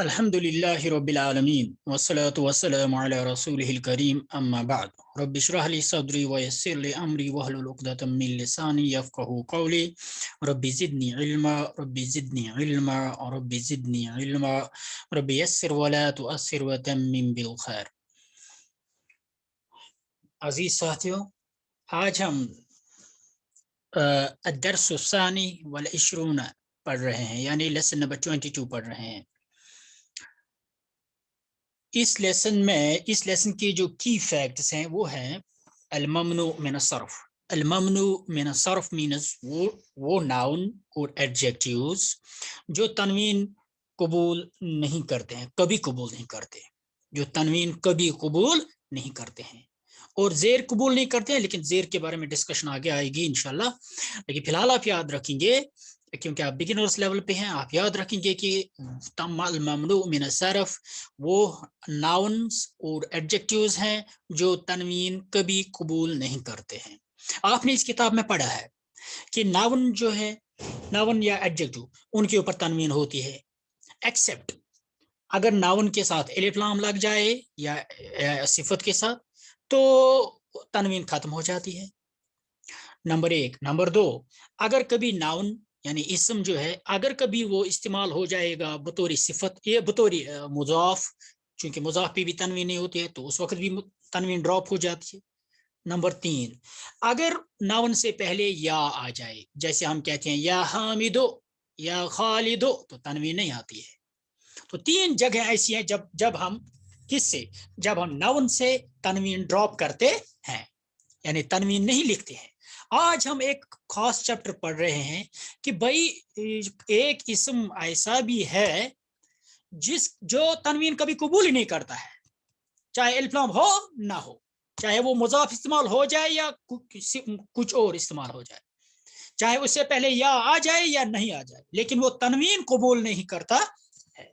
अल्हम्दुलिल्लाहि रब्बिल आलमीन वस्सलातु वस्सलामु अला रसूलिहिल करीम अम्मा बाद रब्बि इश्रह ली सदरी व यस्सिर ली अमरी वहलुल उक़दतम मिन लिसानी यफ़क़हू क़ौली रब्बि ज़िदनी इल्मा रब्बि ज़िदनी इल्मा रब्बि ज़िदनी इल्मा रब्बि यस्सिर व ला तुअस्सिर व तम्मिम बिल खैर। अजीज साथियों, आज हम अद्दर्सुस्सानी वल इश्रून पढ़ रहे हैं, यानी लेसन नंबर 22 पढ़ रहे हैं। इस लेसन की जो की फैक्ट्स हैं वो हैं अल-ममनु मिन सर्फ। अल-ममनु मिन सर्फ मीन्स वो नाउन और एडजेक्टिव्स जो तनवीन कबूल नहीं करते हैं, कभी कबूल नहीं करते, जो तनवीन कभी कबूल नहीं करते हैं, और जेर कबूल नहीं करते हैं, लेकिन जेर के बारे में डिस्कशन आगे आएगी इंशाल्लाह। लेकिन फिलहाल आप याद रखेंगे, क्योंकि आप बिगिनर्स लेवल पे हैं, आप याद रखेंगे कि तम्माल ममनू मिन सरफ वो नाउन्स और एडजेक्टिव्स हैं जो तनवीन कभी कबूल नहीं करते हैं। आपने इस किताब में पढ़ा है कि नाउन जो है, नाउन या एडजेक्टिव, उनके ऊपर तनवीन होती है, एक्सेप्ट अगर नाउन के साथ अलिफ लाम लग जाए या सिफत के साथ तो तनवीन खत्म हो जाती है, नंबर एक। नंबर दो, अगर कभी नाउन यानी इसम जो है अगर कभी वो इस्तेमाल हो जाएगा बतौर सिफत या बतौर मुजाफ, चूंकि मुजाफ पे भी तनवीन नहीं होती है तो उस वक्त भी तनवीन ड्रॉप हो जाती है। नंबर तीन, अगर नाउन से पहले या आ जाए, जैसे हम कहते हैं या हामिदो या खालिदो, तो तनवीन नहीं आती है। तो तीन जगह ऐसी हैं जब हम किससे, जब हम नाउन से तनवीन ड्रॉप करते हैं, यानी तनवीन नहीं लिखते हैं। आज हम एक खास चैप्टर पढ़ रहे हैं कि भाई एक इसम ऐसा भी है जो तनवीन कभी कबूल ही नहीं करता है, चाहे अलिफ लाम हो ना हो, चाहे वो मुजाफ इस्तेमाल हो जाए या कुछ और इस्तेमाल हो जाए, चाहे उससे पहले या आ जाए या नहीं आ जाए, लेकिन वो तनवीन कबूल नहीं करता है।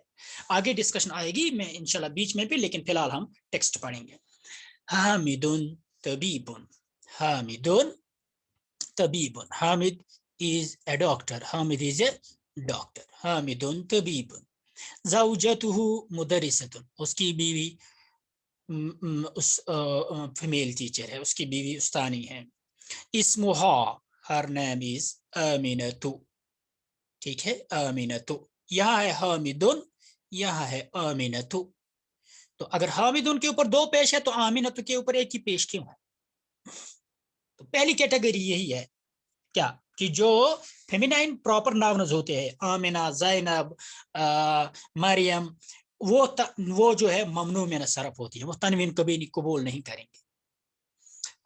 आगे डिस्कशन आएगी मैं इंशाल्लाह बीच में भी, लेकिन फिलहाल हम टेक्स्ट पढ़ेंगे। हामिदुन तबीबुन, हामिदुन तबीबुन, Hamid is a doctor, Hamid is a doctor, हामिदुन तबीबुन। ज़ौजतुहु मुदरिसतुन, उसकी बीवी उस फीमेल टीचर है, उसकी बीवी उस्तानी है। इस्मुहा, हर नेम इज आमिनतु, ठीक है, आमिनतु। यहाँ है हामिदुन, यहाँ है आमिनतु। तो अगर हामिदुन के ऊपर दो पेश है तो आमिनतु के ऊपर एक ही पेश क्यों है? तो पहली कैटेगरी यही है क्या कि जो फेमिनाइन प्रॉपर नाउन्स होते हैं, आमिना, ज़ैनब, मरियम, वो जो है ममनू में सरफ होती है, वो तनवीन कभी नहीं कबूल नहीं करेंगे।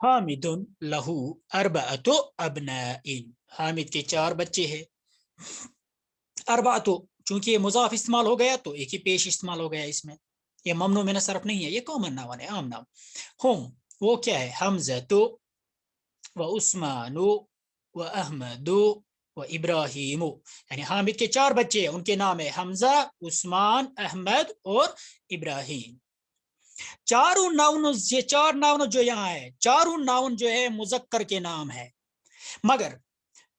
हामिदुन लहू अरबाअतु अबनाइन, हामिद के 4 बच्चे हैं। अरबाअतु, चूंकि ये मुजाफ इस्तेमाल हो गया तो एक ही पेश इस्तेमाल हो गया इसमें, ये ममनू में सरफ नहीं है, ये कॉमन नाउन है, आम नाम। हुम, वो क्या है, हमज़तु व उस्मानु व अहमदु व इब्राहिमु, यानी हामिद के 4 बच्चे हैं, उनके नाम है हमजा, उस्मान, अहमद और इब्राहिम। चारों नाउन, ये 4 नाउन जो यहाँ है, चारों नाउन जो है मुजक्कर के नाम है, मगर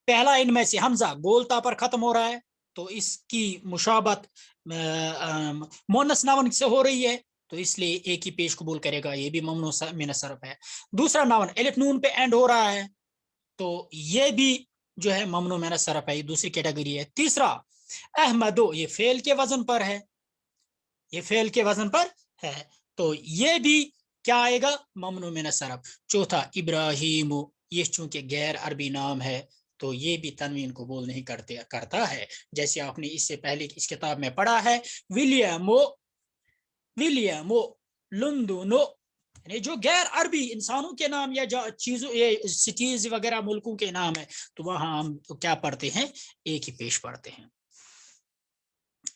पहला इनमें से हमजा गोलता पर खत्म हो रहा है तो इसकी मुशाबत मोनस नाउन से हो रही है, तो इसलिए एक ही पेश कबूल करेगा, ये भी ममनू मिन सरफ है। दूसरा नाउन अलिफ नून पे एंड हो रहा है तो ये भी जो है ममनू मिन सरफ है, दूसरी कैटेगरी है। तीसरा अहमदो, ये फेल के वजन पर है, ये फेल के वजन पर है, तो ये भी क्या आएगा, ममनू मिन सरफ। चौथा इब्राहिम, ये चूंकि गैर अरबी नाम है तो ये भी तनवीन कबूल नहीं करता है, जैसे आपने इससे पहले इस किताब में पढ़ा है। विलियमो, विलियमो, लुंदुनो, जो गैर अरबी इंसानों के नाम या जो चीजों, ये सिटीज वगैरह मुल्कों के नाम है, तो वहां हम तो क्या पढ़ते हैं, एक ही पेश पढ़ते हैं।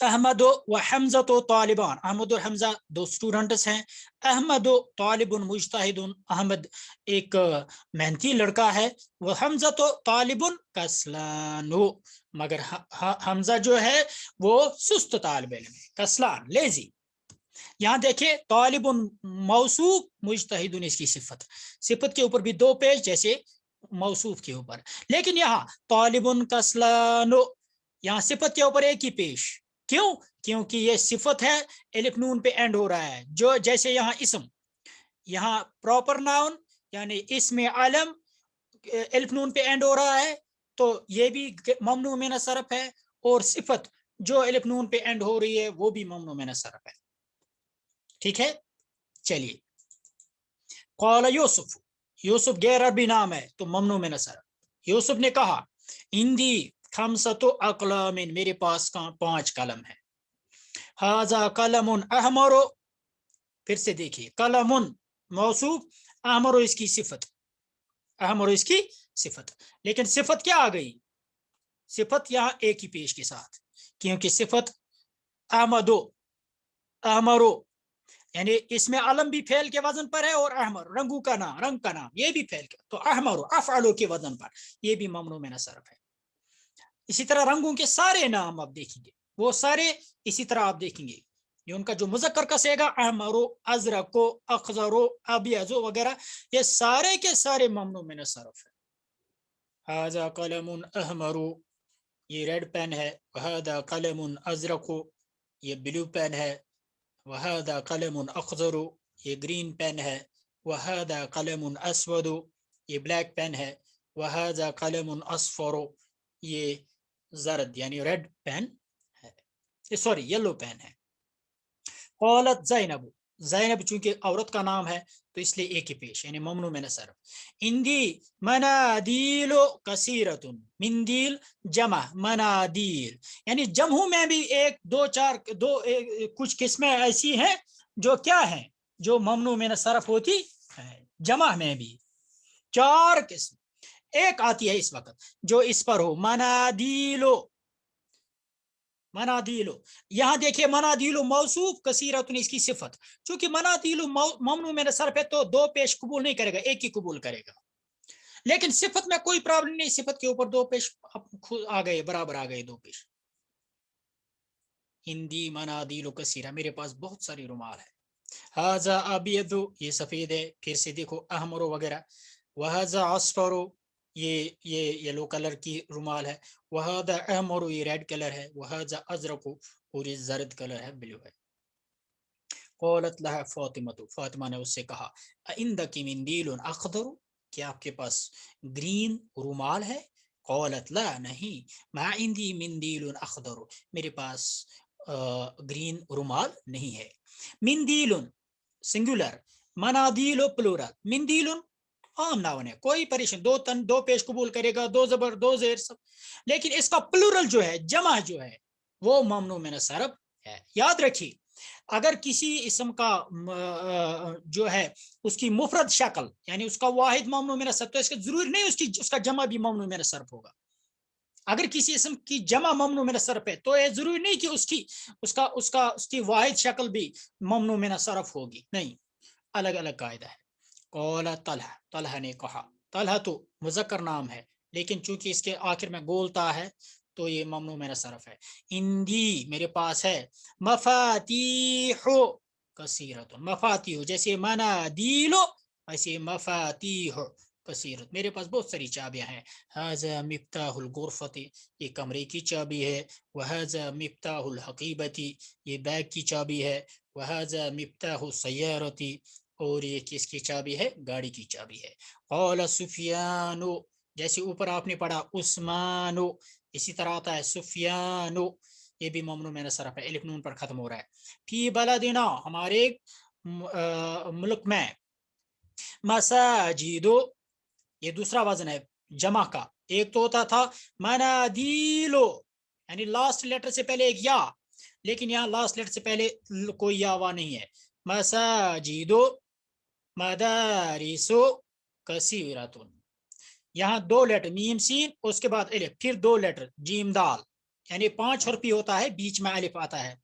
अहमद व हमजा तो तालिबान, अहमद और हमजा 2 स्टूडेंट्स हैं। अहमद तालिबुन मुजतहिदुन, अहमद एक मेहनती लड़का है। वह हमजा तो तालिबुन कसलानु, मगर हमजा जो है वो सुस्त तालिब इल्म है, कसलान, लेजी। यहाँ देखिए तालिबुन मौसूफ, मुजतहिदुन इसकी सिफत, सिफत के ऊपर भी 2 पेश जैसे मौसूफ के ऊपर, लेकिन यहाँ तालिबुन कसलानु, यहाँ सिफत के ऊपर एक ही पेश, क्यों? क्योंकि ये सिफत है, एलिफ नून पे एंड हो रहा है, जो जैसे यहाँ इसम, यहाँ प्रॉपर नाउन यानी इसमें आलम एलिफ नून पे एंड हो रहा है, तो ये भी ममनू मिन सरफ है, और सिफत जो एलिफ नून पे एंड हो रही है वो भी ममनू मिन सरफ है। ठीक है, चलिए। कौल यूसुफ, यूसुफ गैर अरबी नाम है तो ममनू मिन सरफ। यूसुफ ने कहा इंदी खमसतु अक़लामिन, मेरे पास 5 कलम है। हाजा कलमुन अहमरो, फिर से देखिए, कलमुन मौसूफ, अहमरो इसकी सिफत, अहमरो इसकी सिफत, लेकिन सिफत क्या आ गई? सिफत यहां एक ही पेश के साथ, क्योंकि सिफत अहमदो, अहमरो, यानी इसमें अलम भी फेल के वजन पर है, और अहमर रंगू का नाम, रंग का नाम, ये भी फेल के, तो अहमरो अफअलो के वजन पर, ये भी ममनू मिन सरफ है। इसी तरह रंगों के सारे नाम आप देखेंगे, वो सारे इसी तरह आप देखेंगे, ये उनका जो मुजक्कर का सेगा, अहमरो, अजरको, अखजरो, अबियजो वगैरह, ये सारे के सारे ममनू मिन सरफ है। हाजा कलमुन अहमरो, ये रेड पेन है। वहादा कलमुन अजरको, ये ब्लू पेन है। वहादा कलमुन अखजरो, ये ग्रीन पेन है। वहादा कलमुन अस्वदो, ये ब्लैक पेन है। वहादा कलमुन अस्फरो, ये जर्द यानी रेड पेन है, सॉरी येलो पेन है। कौलत ज़ैनब, ज़ैनब चूंकि औरत का नाम है तो इसलिए एक ही पेश, यानी ममनू मिन सरफ। इंदी मनादीलो कसीरतुन, मिंदील जमा, मनादील यानी जमहू में भी एक दो चार कुछ किस्में ऐसी हैं जो क्या हैं, जो ममनू मिन सरफ होती है। जमा में भी 4 किस्म, एक आती है इस वक्त जो इस पर हो, मनादीलो, मनादीलो। यहां देखिए मनादीलो मौसूफ, कसीरतुन इसकी सिफत, क्योंकि मनादीलो ममनू मिन सरफ है तो 2 पेश कबूल नहीं करेगा, एक ही कबूल करेगा। लेकिन सिफत में कोई प्रॉब्लम नहीं, सिफत के ऊपर 2 पेश खुद आ गए, बराबर आ गए 2 पेश। हिंदी मनादीलो कसीरा, मेरे पास बहुत सारी रुमाल है। हाजा अबियदु, ये सफेद है। फिर से देखो अहमरो वगैरह। वहाजा अस्फरो, ये येलो कलर की रुमाल है। वहादा अहमरो, ये रेड कलर है। वहाजा अजरको, और ये जर्द कलर है, ब्लू है। कौलत लहा फातिमतु, फातिमा ने उससे कहा इंदकी मिंदीलुन अखदरु, क्या आपके पास ग्रीन रुमाल है? कौलत ला, नहीं। मा इंदी मिंदीलुन अखदरु, मेरे पास ग्रीन रुमाल नहीं है। मिंदीलुन सिंगुलर, मनादीलो प्लूरल। मिंदीलुन आम नाउन है, कोई परेशान, 2 तन 2 पेश कबूल करेगा, 2 जबर 2 जेर सब, लेकिन इसका प्लूरल जो है, जमा जो है, वो ममनू मिन सरफ है। याद रखिए, अगर किसी इसम का जो है उसकी मुफरद शक्ल यानी उसका वाहिद ममनू मिन सरफ, तो इसका जरूरी नहीं उसका जमा भी ममनू मिन सरफ होगा। अगर किसी इसम की जमा ममनू मिन सरफ है तो ये जरूरी नहीं कि उसकी वाहिद शक्ल भी ममनू मिन सरफ होगी, नहीं, अलग अलग कायदा है। कौला तलहा, तलहा ने कहा, तलहा तो मुजक्कर नाम है, लेकिन चूंकि इसके आखिर में गोलता है तो ये ममनू मिन सरफ है। इंदी मेरे पास है, मफातीहो कसीरतुन, मफातीहो जैसे मनादीलो, ऐसे मफातीहो कसीरत, मेरे पास बहुत सारी चाबियां हैं। हाजा मिफ्ताहुल गुरफती, ये कमरे की चाबी है। वहाजा मिफ्ताहुल हकीबती, ये बैग की चाबी है। वहाजा मिफ्ताहु सय्यारती, और ये किसकी चाबी है? गाड़ी की चाबी है। कौल सुफियानो, जैसे ऊपर आपने पढ़ा उस्मानो, इसी तरह आता है सुफियानो, ये भी ममनू मिन सरफ है, एलिफ नून पर खत्म हो रहा है। फी बलदिना, हमारे मुल्क में। मसाजिदो, ये दूसरा वजन है जमा का। एक तो होता था मनादीलो, यानी लास्ट लेटर से पहले एक या, लेकिन यहाँ लास्ट लेटर से पहले कोई या वा नहीं है। मसाजिदो, मदारिसो कसीरतुन, यहाँ 2 लेटर मीम सीन, उसके बाद अलिफ, फिर 2 लेटर जीम दाल, यानी 5 हरफी होता है, बीच में अलिफ आता है।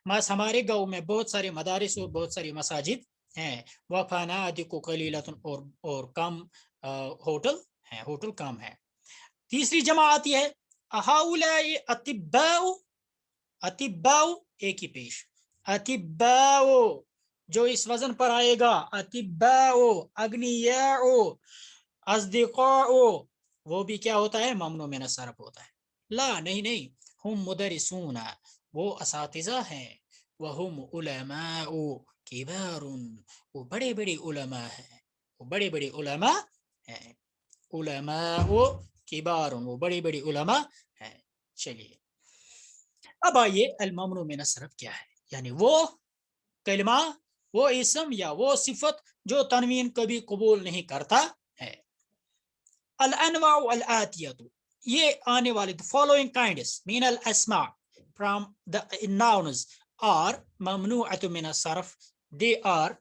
बस हमारे गांव में बहुत सारे मदारिस और बहुत सारी मसाजिद हैं। वफनादिकु कलीलतुन, और कम होटल है, होटल कम है। तीसरी जमा आती है अहाउलाई अतिब्बाउ, अतिब्बाउ एक ही पेश, अतिब्बाओ जो इस वजन पर आएगा, अतिब्बाओ, अग्नियाओ, अज़दिक़ाओ, वो भी क्या होता है? ममनू मिन सरफ होता है। ला, नहीं नहीं, ہم مدرسون وہ اساتذہ ہیں، وہم علماء کبار وہ بڑے بڑے علماء ہیں، وہ بڑے بڑے علماء ہیں، علماء کبار وہ بڑے بڑے علماء ہیں۔ چلیے اب آئیے الممنوع من الصرف کیا ہے، یعنی وہ کلمہ، وہ اسم یا وہ صفت جو تنوین کبھی قبول نہیں کرتا ہے۔ الانواع الاتیۃ یہ آنے والے the following kinds من الاسماء from the nouns are ممنوعۃ من الصرف، they are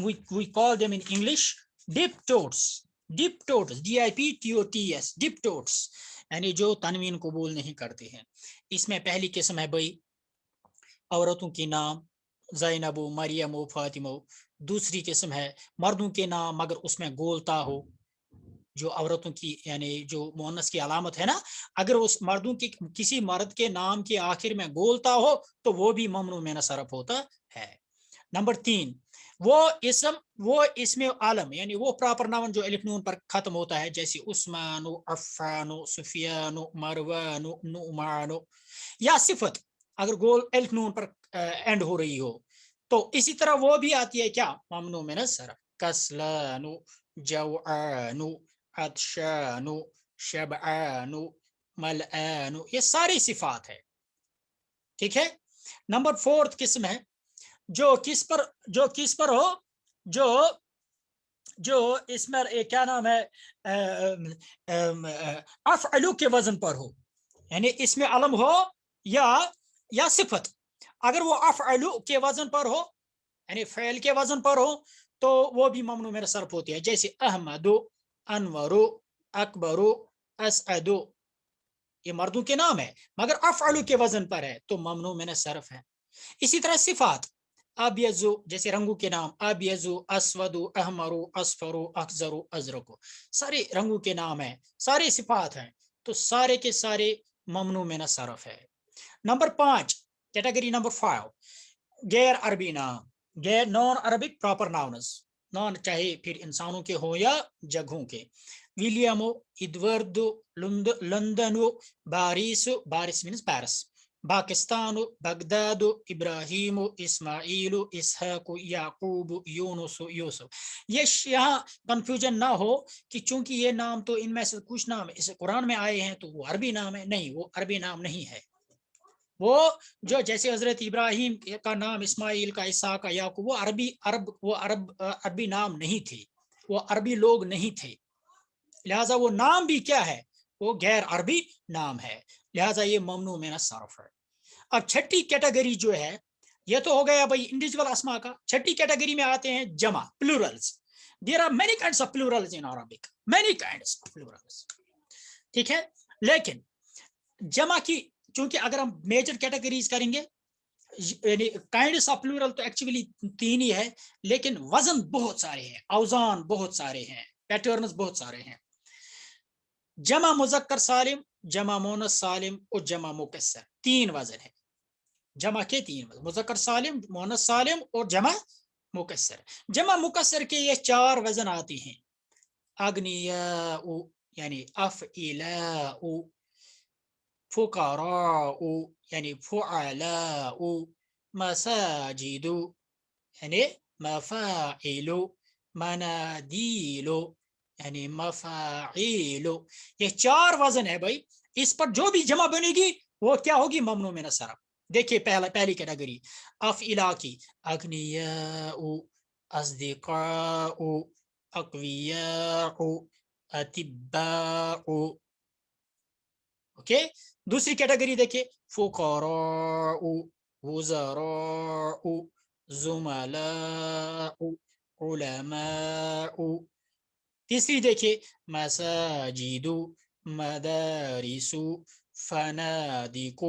we call them in English diptotes، diptotes DIPTOTS diptotes یعنی جو تنوین قبول نہیں کرتے ہیں۔ اس میں پہلی قسم ہے بھائی عورتوں کے نام زینب و مریم و فاطمہ، دوسری قسم ہے مردوں کے نام مگر اس میں گولتا ہو، جو عورتوں کی یعنی جو مؤنث کی علامت ہے نا، اگر اس مردوں کی کسی مرد کے نام کے آخر میں گولتا ہو تو وہ بھی ممنوع من الصرف ہوتا ہے۔ نمبر 3 وہ اسم عالم یعنی وہ پراپر ناؤن جو الف نون پر ختم ہوتا ہے، جیسے عثمان عفان سفیان مروان نعمان، یا صفت اگر گول الف نون پر اینڈ ہو رہی ہو تو اسی طرح وہ بھی آتی ہے کیا ممنوع من الصرف، کسلان جوعان عطشان شبعان ملعان، یہ ساری صفات ہے، ٹھیک ہے۔ نمبر 4 قسم ہے جو کس پر ہو، جو اس میں کیا نام ہے افعلو کے وزن پر ہو، یعنی اس میں علم ہو یا صفت، اگر وہ افعلو کے وزن پر ہو یعنی فعل کے وزن پر ہو تو وہ بھی ممنوع من الصرف ہوتی ہے، جیسے احمد انور اکبر اسعد، یہ مردوں کے نام ہے مگر افعلو کے وزن پر ہے تو ممنوع من الصرف ہے۔ اسی طرح صفات ابیض جیسے رنگوں کے نام ابیض اسود احمر اصفر اخضر ازرق، سارے رنگوں کے نام ہیں، سارے صفات ہیں، تو سارے کے سارے ممنوع من الصرف ہے۔ نمبر 5 کیٹیگری نمبر 5 غیر عربی نام، غیر naan Arabic proper nouns, naan چاہے پھر انسانوں کے ہوں یا جگہوں کے، ولیم ایڈورڈ لندن بارس مینز پیرس، پاکستان بغداد ابراہیم اسماعیل اسحاق یعقوب یونس یوسف۔ یہ یہاں کنفیوژن نہ ہو کہ چونکہ یہ نام تو ان میں سے کچھ نام اس قرآن میں آئے ہیں تو وہ عربی نام ہے، نہیں، وہ عربی نام نہیں ہے، وہ جو جیسے حضرت ابراہیم کا نام اسماعیل کا اسحاق کا یعقوب، وہ عربی نام نہیں تھے، وہ عربی لوگ نہیں تھے، لہٰذا وہ نام بھی کیا ہے، وہ غیر عربی نام ہے، لہٰذا یہ ممنوع من الصرف ہے۔ اب چھٹی کیٹیگری جو ہے، یہ تو ہو گیا بھائی انڈیویجول اسما کا، چھٹی کیٹیگری میں آتے ہیں جمع plurals, there are many kinds of plurals in Arabic, many kinds of plurals, ٹھیک ہے۔ لیکن جمع کی چونکہ اگر ہم میجر کیٹیگریز کریں گے، یعنی کائنڈس آف پلورل تو ایکچولی 3 ہی ہے، لیکن وزن بہت سارے ہیں، اوزان بہت سارے ہیں، پیٹرنز بہت سارے ہیں۔ جمع مذکر سالم، جمع مؤنث سالم اور جمع مکسر، 3 وزن ہے، جمع کے 3 وزن، مذکر سالم، مؤنث سالم اور جمع مکسر۔ جمع مکسر کے یہ 4 وزن آتے ہیں، اغنیاء یعنی افعلاء، فقراء یعنی فعلاء، مساجد یعنی مفاعل، منادیل یعنی مفاعیل، یہ 4 وزن ہے بھائی، اس پر جو بھی جمع بنے گی وہ کیا ہوگی ممنوع من الصرف۔ دیکھیے پہلی کیٹیگری افعلاء کی، اغنیاء اصدقاء اقویاء اطباء، اوکے۔ دوسری کیٹیگری دیکھیے فقراء وزراء زملاء علماء۔ تیسری دیکھیے مساجد مدارس فنادق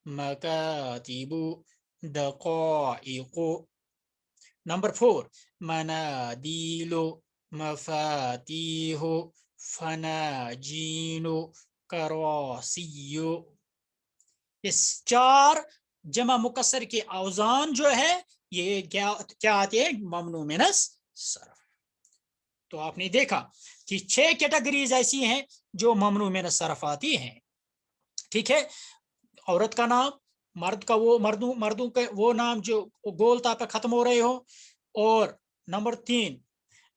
مکاتب دقائق۔ نمبر 4 منادیل مفاتیح فناجین کراسی۔ اس 4 جمع مکسر کے اوزان جو ہے یہ کیا آتے ہیں ممنوع من الصرف۔ تو آپ نے دیکھا کہ 6 کیٹیگریز ایسی ہیں جو ممنوع من الصرف آتی ہیں، ٹھیک ہے۔ औरत का नाम, मर्द का वो मर्दों के वो नाम जो गोलता पे खत्म हो रहे हो, और नंबर 3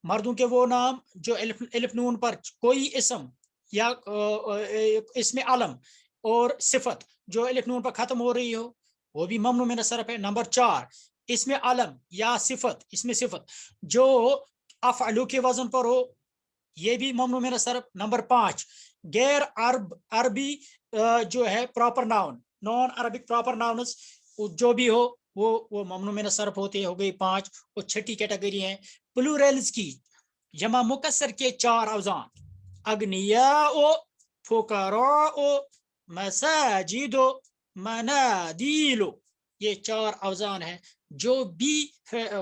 मर्दों के वो नाम जो अलिफ नून पर कोई इसम या इसमें आलम और सिफत जो अलिफ नून पर खत्म हो रही हो, वो भी ममनू मिन सरफ है। नंबर 4 इसमें आलम या सिफत, इसमें सिफत जो अफअलु के वजन पर हो, ये भी ममनू मिन सरफ। नंबर 5 गैर अरबी जो है proper noun, non Arabic proper nouns जो भी हो वो ममनू मिन सरफ होते, हो गई 5। और छठी कैटेगरी है प्लूरल्स की, जमा मुकस्सर के 4 अवजान, अग्निया ओ, फुकरा ओ, मसाजिदो, मनादिलो, ये 4 अवजान है। जो भी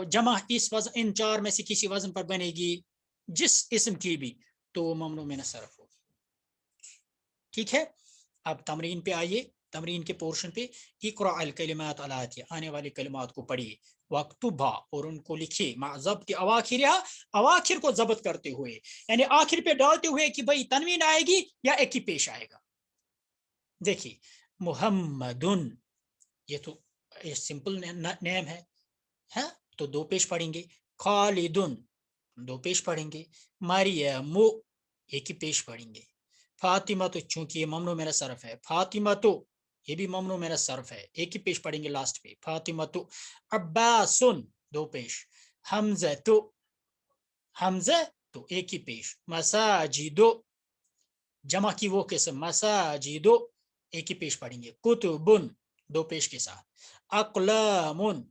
जमा इस वजन, इन 4 में से किसी वजन पर बनेगी जिस इसम की भी, तो वो ममनू मिन सरफ होगी। ठीक है, अब तमरीन पे आइए, तमरीन के पोर्शन पे। इक़रा अल कलिमात अलाती, आने वाली कलिमात को पढ़िए, वक्तुबा, और उनको लिखिए, मा ज़ब्त अवाखिर, अवाखिर को जब्त करते हुए, यानी आखिर पे डालते हुए कि भाई तनवीन आएगी या एक ही पेश आएगा। देखिए मुहम्मदुन, ये तो ये सिंपल नेम है तो 2 पेश पढ़ेंगे। खालिदुन 2 पेश पढ़ेंगे। मरियमु एक ही पेश पढ़ेंगे। फातिमा तो चूंकि ये ममनू मेरा सरफ है, फातिमा तो ये भी ममनू मेरा सरफ है, एक ही पेश पढ़ेंगे लास्ट पे, फातिमा तो। अब्बासुन 2 पेश। हमजा तो एक ही पेश। मसाजिदो जमा की वो किस्म, मसाजिदो एक ही पेश पढ़ेंगे। कुतुबुन 2 पेश के साथ। अक़लामुन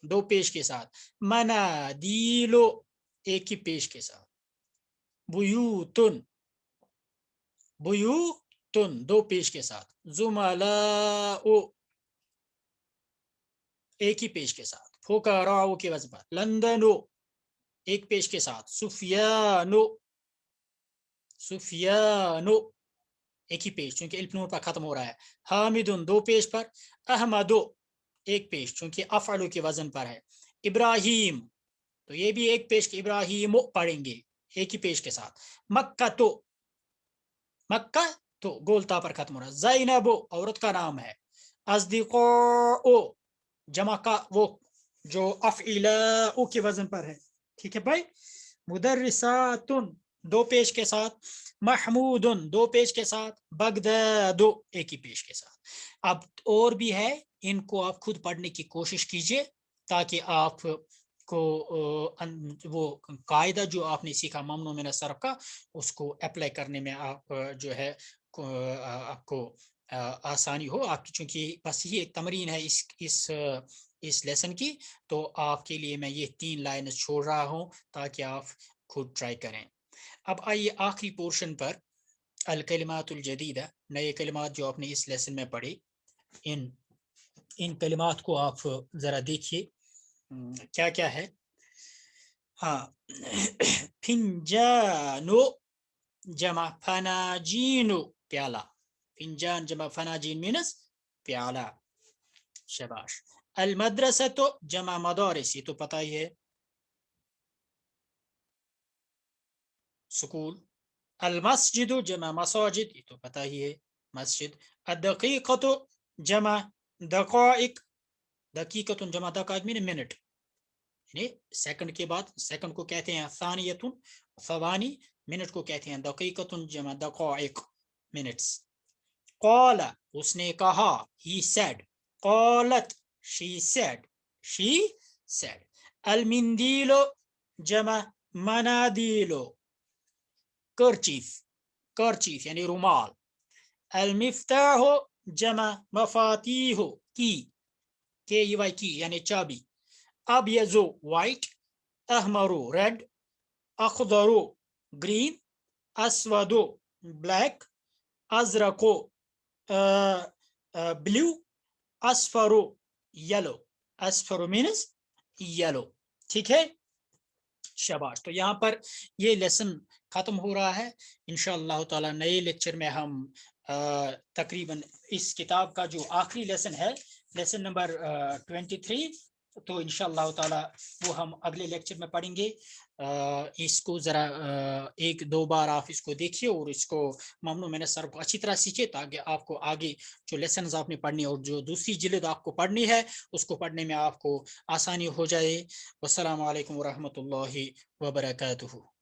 2 पेश के साथ। मनादीलो एक ही पेश के साथ। बुयूतुन 2 पेश के साथ। जुमलाओ एक ही पेश के साथ। फुकराओ के वजह पर। लंदनो एक पेश के साथ। सुफियानो एक ही पेश चूंकि अलिफ नून पर खत्म हो रहा है। हामिदुन 2 पेश पर। अहमदो एक पेश चूंकि अफअलु के वजन पर है। इब्राहिम तो ये भी एक पेश के, इब्राहिम पढ़ेंगे एक ही पेश के साथ। मक्का तो गोलता पर खत्म हो रहा है। ज़ैनब औरत का नाम है। अस्दिक़ो जमा का वो जो अफ़इला के वजन पर है। ठीक है भाई। मुदर्रिसातुन 2 पेश के साथ। महमूदुन 2 पेश के साथ। बगदादो एक ही पेश के साथ। अब और भी है, इनको आप खुद पढ़ने की कोशिश कीजिए ताकि आप को वो कायदा जो आपने सीखा ममनू मिन सरफ का, उसको अप्लाई करने में आप जो है आपको आसानी हो आपकी। चूंकि बस ये एक तमरीन है इस लेसन की, तो आपके लिए मैं ये 3 लाइन छोड़ रहा हूँ ताकि आप खुद ट्राई करें। अब आइए आखिरी पोर्शन पर, अल कलिमातुल जदीदा, नए कलिमात जो आपने इस लेसन में पढ़े, इन कलिमात को आप जरा देखिए क्या क्या है। हाँ फिंजानो जमा फनाजीनो प्याला। फिंजान जमा फनाजीन मीनस प्याला। शाबाश। अल मदरसा तो जमा मदारिस, ये तो पता ही है स्कूल। अल मस्जिद जमा मसाजिद, ये तो पता ही है मस्जिद। अदकीक़तु जमा दक़ाइक़, दकीक़तुन जमा दक़ाइक़ मीन मिनट, यानी सेकंड के बाद सेकंड को कहते हैं सानियतुन फवानी, मिनट को कहते हैं दकीक़तुन जमा दक़ाइक़ मिनट्स। क़ाला उसने कहा, ही सेड। क़ालत शी सेड। अल मिंदीलो जमा मनादीलो, करचीफ यानी रुमाल। अल मिफ्ताहो जमा मफातीहो, की यानी चाबी। अबयज़ो वाइट। अहमरो रेड। अखदरो ग्रीन। अस्वदो ब्लैक। अजरको ब्लू। अस्फरो येलो। अस्फरो मीन्स येलो। ठीक है, शाबाश। तो यहाँ पर ये लेसन खत्म हो रहा है। इंशाअल्लाह ताला नए लेक्चर में हम तकरीबन इस किताब का जो आखिरी लेसन है, लेसन नंबर 23 تو انشاءاللہ تعالی وہ ہم اگلے لیکچر میں پڑھیں گے. اس کو ذرا ایک دو بار آپ اس کو دیکھیے اور اس کو ممنوع من الصرف کو اچھی طرح سیکھیے تاکہ آپ کو آگے جو لیسنز آپ نے پڑھنی اور جو دوسری جلد آپ کو پڑھنی ہے اس کو پڑھنے میں آپ کو آسانی ہو جائے. والسلام علیکم ورحمۃ اللہ وبرکاتہ.